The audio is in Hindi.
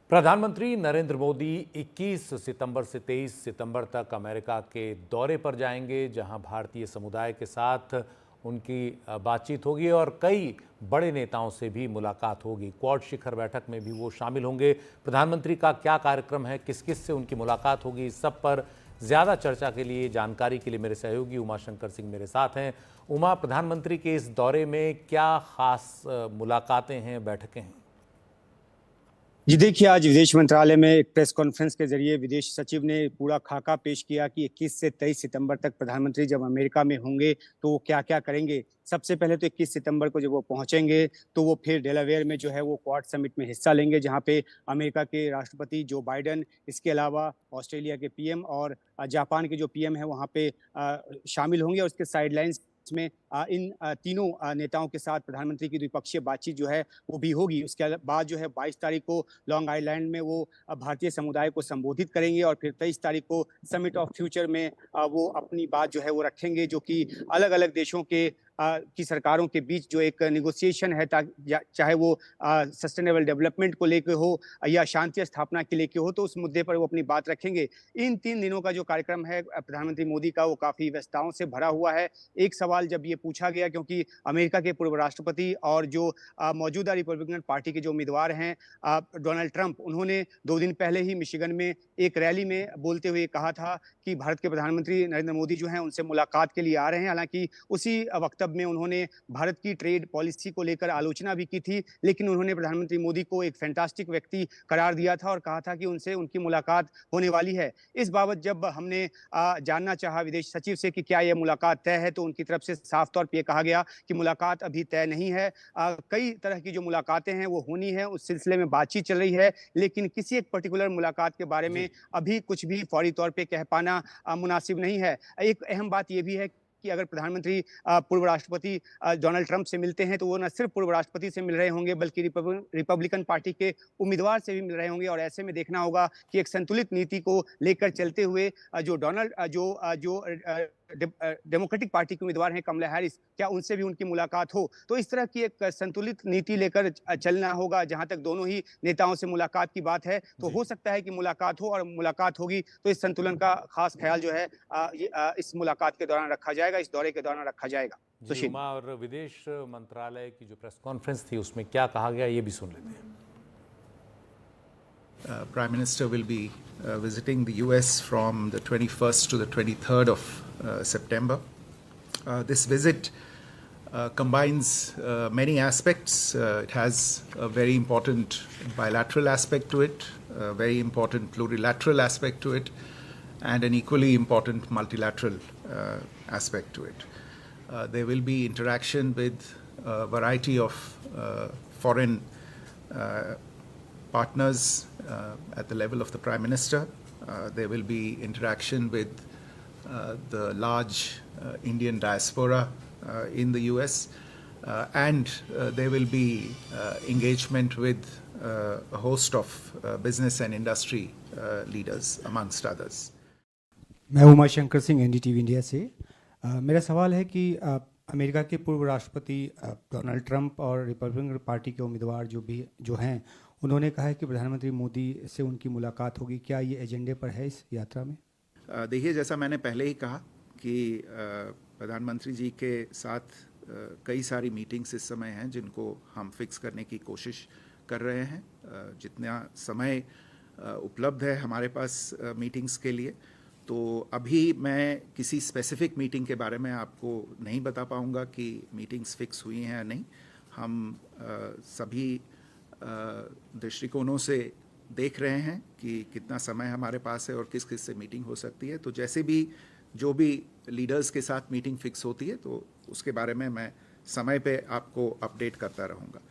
प्रधानमंत्री नरेंद्र मोदी 21 सितंबर से 23 सितंबर तक अमेरिका के दौरे पर जाएंगे, जहां भारतीय समुदाय के साथ उनकी बातचीत होगी और कई बड़े नेताओं से भी मुलाकात होगी। क्वाड शिखर बैठक में भी वो शामिल होंगे। प्रधानमंत्री का क्या कार्यक्रम है, किस किस से उनकी मुलाकात होगी, इस सब पर ज़्यादा चर्चा के लिए, जानकारी के लिए मेरे सहयोगी उमाशंकर सिंह मेरे साथ हैं। उमा, प्रधानमंत्री के इस दौरे में क्या खास मुलाकातें हैं, बैठकें हैं? जी देखिए, आज विदेश मंत्रालय में एक प्रेस कॉन्फ्रेंस के जरिए विदेश सचिव ने पूरा खाका पेश किया कि 21 से 23 सितंबर तक प्रधानमंत्री जब अमेरिका में होंगे तो वो क्या क्या करेंगे। सबसे पहले तो 21 सितंबर को जब वो पहुंचेंगे तो वो फिर डेलावेयर में जो है वो क्वाड समिट में हिस्सा लेंगे, जहां पे अमेरिका के राष्ट्रपति जो बाइडन, इसके अलावा ऑस्ट्रेलिया के पीएम और जापान के जो पीएम है वहां पे शामिल होंगे। और उसके साइडलाइंस में इन तीनों नेताओं के साथ प्रधानमंत्री की द्विपक्षीय बातचीत जो है वो भी होगी। उसके बाद जो है 22 तारीख को लॉन्ग आइलैंड में वो भारतीय समुदाय को संबोधित करेंगे और फिर 23 तारीख को समिट ऑफ फ्यूचर में वो अपनी बात जो है वो रखेंगे, जो कि अलग अलग देशों के की सरकारों के बीच जो एक नेगोशिएशन है, चाहे वो सस्टेनेबल डेवलपमेंट को लेकर हो या शांति स्थापना के लेके हो, तो उस मुद्दे पर वो अपनी बात रखेंगे। इन 3 दिनों का जो कार्यक्रम है प्रधानमंत्री मोदी का, वो काफी व्यस्तताओं से भरा हुआ है। एक सवाल जब ये पूछा गया, क्योंकि अमेरिका के पूर्व राष्ट्रपति और जो मौजूदा रिपब्लिकन पार्टी के जो उम्मीदवार हैं डोनाल्ड ट्रंप, उन्होंने 2 दिन पहले ही मिशिगन में एक रैली में बोलते हुए कहा था कि भारत के प्रधानमंत्री नरेंद्र मोदी जो हैं उनसे मुलाकात के लिए आ रहे हैं। हालांकि उसी वक्तव्य में उन्होंने भारत की ट्रेड पॉलिसी को लेकर आलोचना भी की थी, लेकिन उन्होंने प्रधानमंत्री मोदी को एक फैंटास्टिक व्यक्ति करार दिया था और कहा था कि उनसे उनकी मुलाकात होने वाली है। इस बाबत जब हमने जानना चाहा विदेश सचिव से कि क्या यह मुलाकात तय है, तो उनकी तरफ से साफ तौर पर कहा गया कि मुलाकात अभी तय नहीं है। कई तरह की जो मुलाकातें हैं वो होनी है, उस सिलसिले में बातचीत चल रही है, लेकिन किसी एक पर्टिकुलर मुलाकात के बारे में अभी कुछ भी फौरी तौर पे कह पाना मुनासिब नहीं है। एक अहम बात यह भी है कि अगर प्रधानमंत्री पूर्व राष्ट्रपति डोनाल्ड ट्रंप से मिलते हैं तो वो न सिर्फ पूर्व राष्ट्रपति से मिल रहे होंगे, बल्कि रिपब्लिकन पार्टी के उम्मीदवार से भी मिल रहे होंगे। और ऐसे में देखना होगा कि एक संतुलित नीति को लेकर चलते हुए जो डोनाल्ड जो डेमोक्रेटिक पार्टी के उम्मीदवार हैं कमला हैरिस, क्या उनसे भी उनकी मुलाकात हो। तो इस तरह की एक संतुलित नीति लेकर चलना होगा। जहां तक दोनों ही नेताओं से मुलाकात की बात है, तो हो सकता है कि मुलाकात हो, और मुलाकात होगी तो इस संतुलन का खास ख्याल जो है इस मुलाकात के दौरान रखा जाएगा, इस दौरे के दौरान रखा जाएगा। जी उमा, और विदेश मंत्रालय की जो प्रेस कॉन्फ्रेंस थी उसमें क्या कहा गया, ये भी सुन लेते हैं। Prime Minister will be visiting the US from the 21st to the 23rd of September. This visit combines many aspects. It has a very important bilateral aspect to it, a very important plurilateral aspect to it, and an equally important multilateral aspect to it. There will be interaction with a variety of foreign partners at the level of the Prime Minister. There will be interaction with the large Indian diaspora in the US, and there will be engagement with a host of business and industry leaders, amongst others. मैं उमाशंकर सिंह एनडीटीवी इंडिया से। मेरा सवाल है कि अमेरिका के पूर्व राष्ट्रपति डोनाल्ड ट्रंप और रिपब्लिकन पार्टी के उम्मीदवार जो हैं उन्होंने कहा है कि प्रधानमंत्री मोदी से उनकी मुलाकात होगी। क्या ये एजेंडे पर है इस यात्रा में? देखिए, जैसा मैंने पहले ही कहा कि प्रधानमंत्री जी के साथ कई सारी मीटिंग्स इस समय हैं जिनको हम फिक्स करने की कोशिश कर रहे हैं। जितना समय उपलब्ध है हमारे पास मीटिंग्स के लिए, तो अभी मैं किसी स्पेसिफिक मीटिंग के बारे में आपको नहीं बता पाऊंगा कि मीटिंग्स फिक्स हुई हैं या नहीं। हम सभी दृष्टिकोणों से देख रहे हैं कि कितना समय हमारे पास है और किस किस से मीटिंग हो सकती है। तो जैसे भी जो भी लीडर्स के साथ मीटिंग फिक्स होती है तो उसके बारे में मैं समय पे आपको अपडेट करता रहूँगा।